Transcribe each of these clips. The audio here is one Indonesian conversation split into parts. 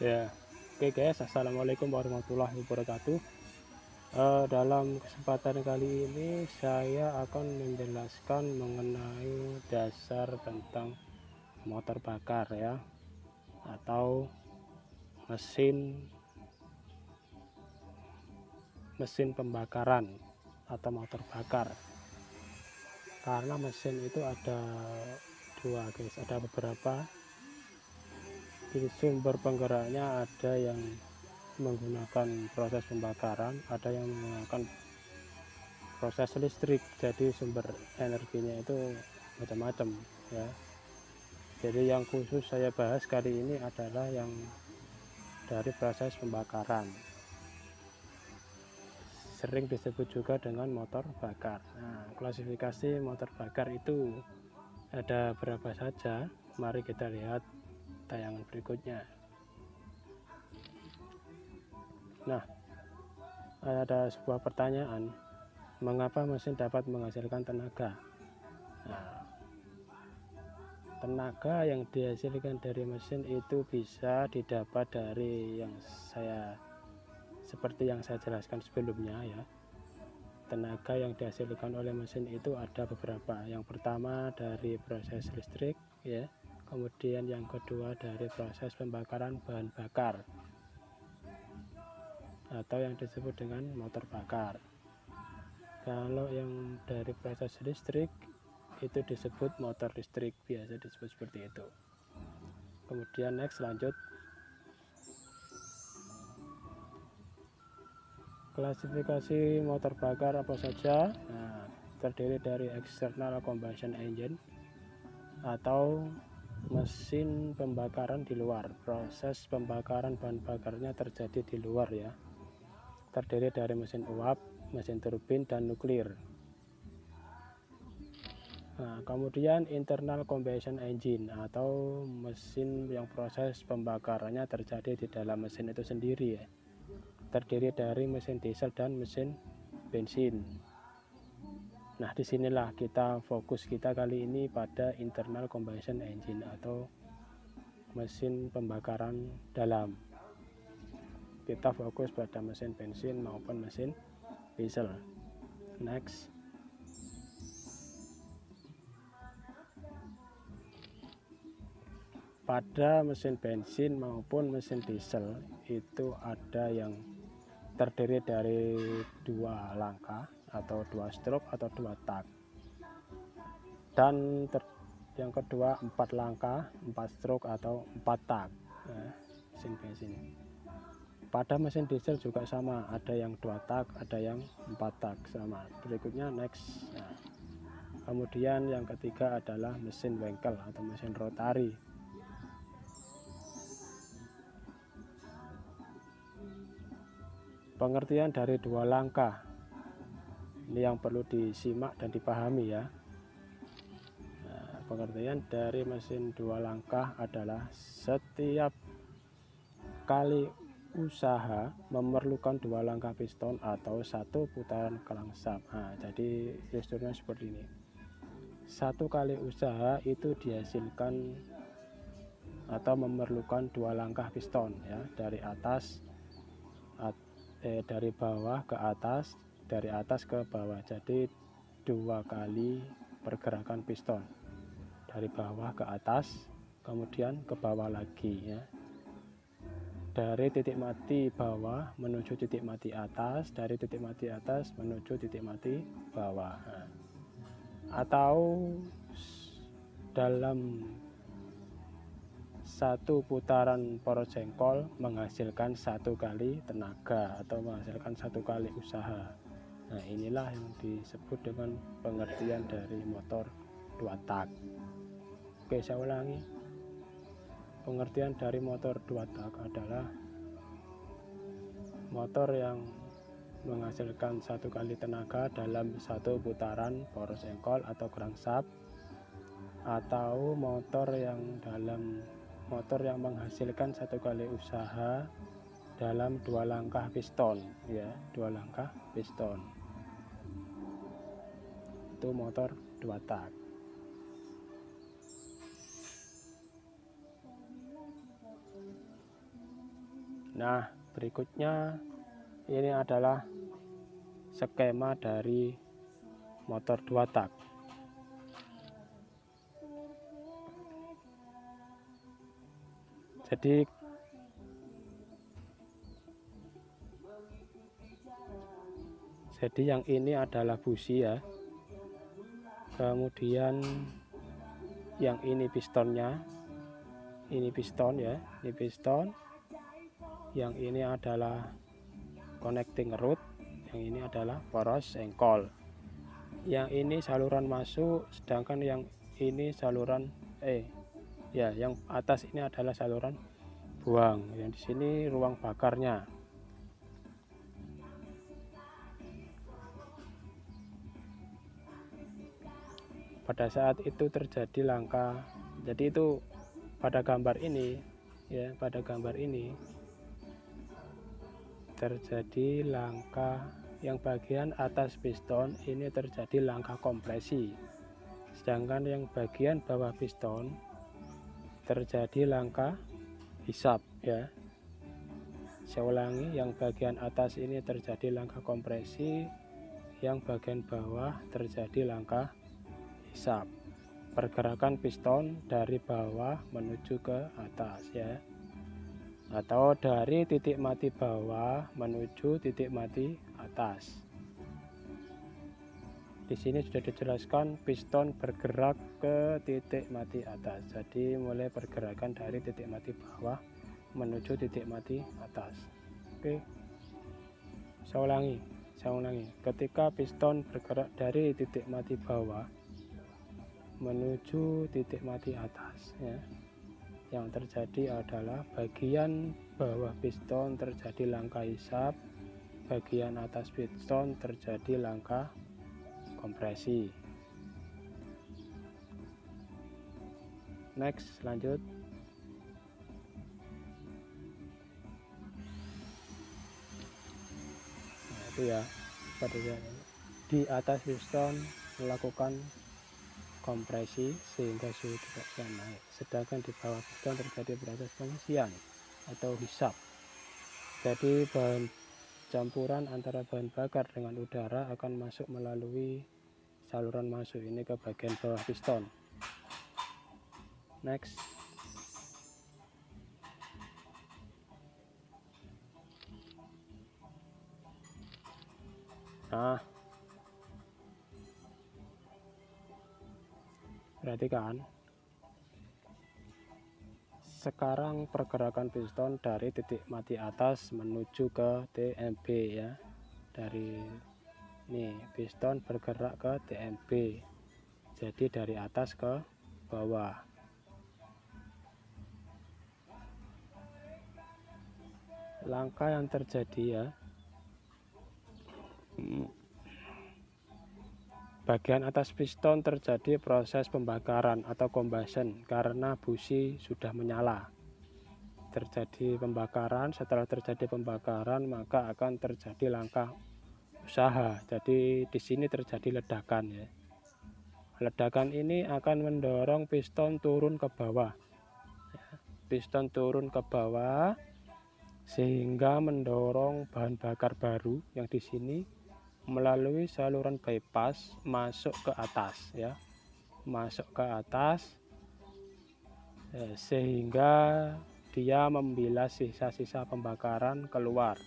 Ya, oke guys, assalamualaikum warahmatullahi wabarakatuh. Dalam kesempatan kali ini saya akan menjelaskan mengenai dasar tentang motor bakar ya, atau mesin pembakaran atau motor bakar. Karena mesin itu ada dua guys, ada beberapa. Di sumber penggeraknya ada yang menggunakan proses pembakaran, ada yang menggunakan proses listrik. Jadi sumber energinya itu macam-macam ya. Jadi yang khusus saya bahas kali ini adalah yang dari proses pembakaran, sering disebut juga dengan motor bakar. Nah, klasifikasi motor bakar itu ada berapa saja? Mari kita lihat tayangan berikutnya. Nah, ada sebuah pertanyaan, mengapa mesin dapat menghasilkan tenaga? Nah, tenaga yang dihasilkan dari mesin itu bisa didapat dari seperti yang saya jelaskan sebelumnya ya. Tenaga yang dihasilkan oleh mesin itu ada beberapa. Yang pertama dari proses listrik ya, kemudian yang kedua dari proses pembakaran bahan bakar atau yang disebut dengan motor bakar. Kalau yang dari proses listrik itu disebut motor listrik, biasa disebut seperti itu. Kemudian next, lanjut. Klasifikasi motor bakar apa saja? Nah, terdiri dari external combustion engine atau mesin pembakaran di luar. Proses pembakaran bahan bakarnya terjadi di luar ya. Terdiri dari mesin uap, mesin turbin, dan nuklir. Nah, kemudian internal combustion engine atau mesin yang proses pembakarannya terjadi di dalam mesin itu sendiri ya. Terdiri dari mesin diesel dan mesin bensin. Nah, disinilah fokus kita kali ini pada internal combustion engine atau mesin pembakaran dalam. Kita fokus pada mesin bensin maupun mesin diesel. Next. Pada mesin bensin maupun mesin diesel itu ada yang terdiri dari dua langkah atau dua stroke atau dua tak, dan yang kedua 4 langkah, 4 stroke atau 4 tak. Nah, mesin bensin. Pada mesin diesel juga sama, ada yang 2 tak, ada yang 4 tak sama. Berikutnya next. Nah, kemudian yang ketiga adalah mesin bengkel atau mesin rotari. Pengertian dari dua langkah ini yang perlu disimak dan dipahami ya. Nah, pengertian dari mesin dua langkah adalah setiap kali usaha memerlukan dua langkah piston atau satu putaran crankshaft. Nah, jadi strukturnya seperti ini. Satu kali usaha itu dihasilkan atau memerlukan dua langkah piston ya, dari bawah ke atas, dari atas ke bawah. Jadi dua kali pergerakan piston dari bawah ke atas, kemudian ke bawah lagi ya. Dari titik mati bawah menuju titik mati atas, dari titik mati atas menuju titik mati bawah. Nah, atau dalam satu putaran poros jengkol menghasilkan satu kali tenaga atau menghasilkan satu kali usaha. Nah, inilah yang disebut dengan pengertian dari motor dua tak. Oke, saya ulangi. Pengertian dari motor dua tak adalah motor yang menghasilkan satu kali tenaga dalam satu putaran poros jengkol atau crankshaft, atau motor yang menghasilkan satu kali usaha dalam dua langkah piston ya, dua langkah piston. Itu motor dua tak. Nah, berikutnya ini adalah skema dari motor 2 tak. Jadi yang ini adalah busi ya. Kemudian yang ini pistonnya. Ini piston ya, ini piston. Yang ini adalah connecting rod, yang ini adalah poros engkol. Yang ini saluran masuk, sedangkan yang ini saluran yang atas ini adalah saluran buang. Yang di sini ruang bakarnya. Pada saat itu terjadi langka. Jadi itu pada gambar ini ya, pada gambar ini terjadi langka yang bagian atas piston ini terjadi langka kompresi. Sedangkan yang bagian bawah piston terjadi langka hisap ya. Saya ulangi, yang bagian atas ini terjadi langka kompresi, yang bagian bawah terjadi langka hisap. Pergerakan piston dari bawah menuju ke atas ya, atau dari titik mati bawah menuju titik mati atas. Di sini sudah dijelaskan piston bergerak ke titik mati atas. Jadi mulai pergerakan dari titik mati bawah menuju titik mati atas. Oke, saya ulangi. Ketika piston bergerak dari titik mati bawah menuju titik mati atas ya, yang terjadi adalah bagian bawah piston terjadi langka hisap, bagian atas piston terjadi langka kompresi. Next, lanjut. Nah, itu ya, pada di atas piston melakukan kompresi sehingga suhu tidak bisa naik, sedangkan di bawah piston terjadi proses pengisian atau hisap. Jadi bahan campuran antara bahan bakar dengan udara akan masuk melalui saluran masuk ini ke bagian bawah piston. Next. Nah, perhatikan. Sekarang pergerakan piston dari titik mati atas menuju ke TMB ya. Dari nih, piston bergerak ke TMB. Jadi dari atas ke bawah. Langkah yang terjadi ya, bagian atas piston terjadi proses pembakaran atau combustion karena busi sudah menyala. Terjadi pembakaran, setelah terjadi pembakaran maka akan terjadi langkah usaha. Jadi di sini terjadi ledakan ya. Ledakan ini akan mendorong piston turun ke bawah. Piston turun ke bawah sehingga mendorong bahan bakar baru yang di sini melalui saluran bypass masuk ke atas ya, masuk ke atas sehingga dia membilas sisa-sisa pembakaran keluar.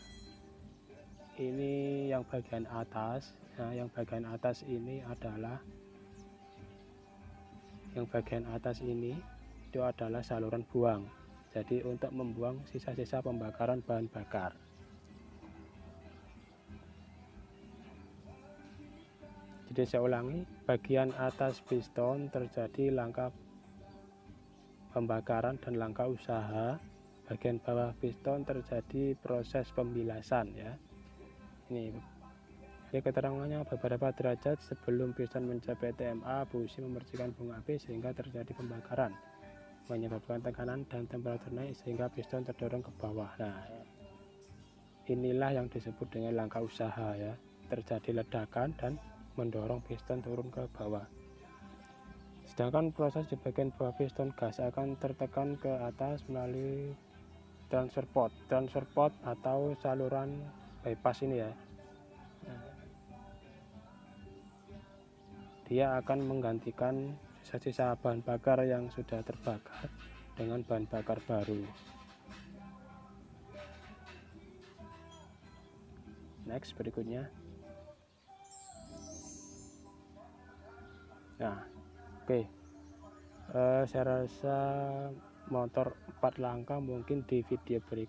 Ini yang bagian atas. Nah, yang bagian atas ini adalah itu adalah saluran buang. Jadi untuk membuang sisa-sisa pembakaran bahan bakar. Jadi saya ulangi, bagian atas piston terjadi langkah pembakaran dan langkah usaha. Bagian bawah piston terjadi proses pembilasan ya. Ini keterangannya beberapa derajat sebelum piston mencapai TMA, busi memercikan bunga api sehingga terjadi pembakaran, menyebabkan tekanan dan temperatur naik sehingga piston terdorong ke bawah. Nah, inilah yang disebut dengan langkah usaha ya. Terjadi ledakan dan mendorong piston turun ke bawah. Sedangkan proses di bagian bawah piston gas akan tertekan ke atas melalui transfer pot atau saluran bypass ini ya. Dia akan menggantikan sisa-sisa bahan bakar yang sudah terbakar dengan bahan bakar baru. Next, berikutnya. Nah, oke. Saya rasa motor 4 langkah mungkin di video berikutnya.